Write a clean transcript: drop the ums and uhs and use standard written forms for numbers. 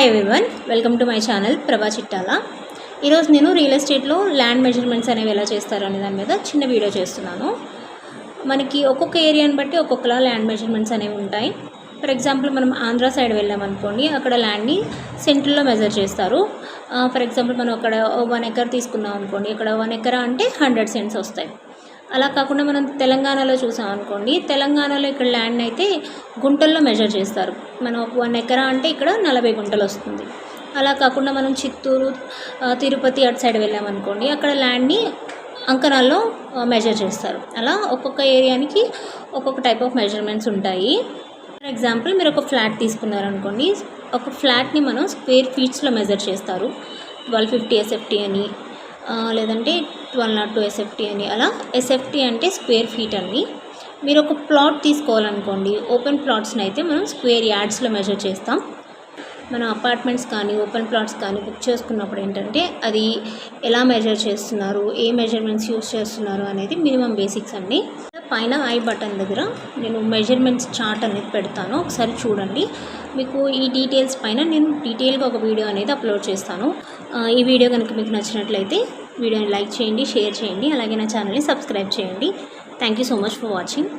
Hi everyone, welcome to my channel ప్రభా చిట్టాల. ఈరోజు నేను రియల్ ఎస్టేట్లో ల్యాండ్ మెజర్మెంట్స్ అనేవి ఎలా చేస్తారు అనే దాని మీద చిన్న వీడియో చేస్తున్నాను. మనకి ఒక్కొక్క ఏరియాని బట్టి ఒక్కొక్కలా ల్యాండ్ మెజర్మెంట్స్ అనేవి ఉంటాయి. ఫర్ ఎగ్జాంపుల్ మనం ఆంధ్ర సైడ్ వెళ్ళామనుకోండి, అక్కడ ల్యాండ్ని సెంటర్లో మెజర్ చేస్తారు. ఫర్ ఎగ్జాంపుల్ మనం అక్కడ 1 ఎకర్ తీసుకున్నాం అనుకోండి, ఇక్కడ 1 ఎకరా అంటే 100 సెంట్స్ వస్తాయి. అలా కాకుండా మనం తెలంగాణలో చూసాం అనుకోండి, తెలంగాణలో ఇక్కడ ల్యాండ్ అయితే గుంటల్లో మెజర్ చేస్తారు. మనం 1 ఎకరా అంటే ఇక్కడ 40 గుంటలు వస్తుంది. అలా కాకుండా మనం చిత్తూరు, తిరుపతి అటు సైడ్ వెళ్ళామనుకోండి, అక్కడ ల్యాండ్ని అంకణాల్లో మెజర్ చేస్తారు. అలా ఒక్కొక్క ఏరియానికి ఒక్కొక్క టైప్ ఆఫ్ మెజర్మెంట్స్ ఉంటాయి. ఫర్ ఎగ్జాంపుల్ మీరు ఒక ఫ్లాట్ తీసుకున్నారనుకోండి, ఒక ఫ్లాట్ని మనం స్క్వేర్ ఫీట్స్లో మెజర్ చేస్తారు. 1250 SFT అని, లేదంటే 1202 SFT అని. అలా SFT అంటే స్క్వేర్ ఫీట్ అండి. మీరు ఒక ప్లాట్ తీసుకోవాలనుకోండి, ఓపెన్ ప్లాట్స్ని అయితే మనం స్క్వేర్ యార్డ్స్లో మెజర్ చేస్తాం. మన అపార్ట్మెంట్స్ కానీ ఓపెన్ ప్లాట్స్ కానీ బుక్ చేసుకున్నప్పుడు ఏంటంటే అది ఎలా మెజర్ చేస్తున్నారు, ఏ మెజర్మెంట్స్ యూస్ చేస్తున్నారు అనేది మినిమం బేసిక్స్ అండి. పైన ఐ బటన్ దగ్గర నేను మెజర్మెంట్స్ చార్ట్ అనేది పెడతాను, ఒకసారి చూడండి. మీకు ఈ డీటెయిల్స్ పైన నేను డీటెయిల్గా ఒక వీడియో అనేది అప్లోడ్ చేస్తాను. ఈ వీడియో కనుక మీకు నచ్చినట్లయితే వీడియోని లైక్ చేయండి, షేర్ చేయండి, అలాగే నా ఛానల్ని సబ్స్క్రైబ్ చేయండి. Thank you so much for watching.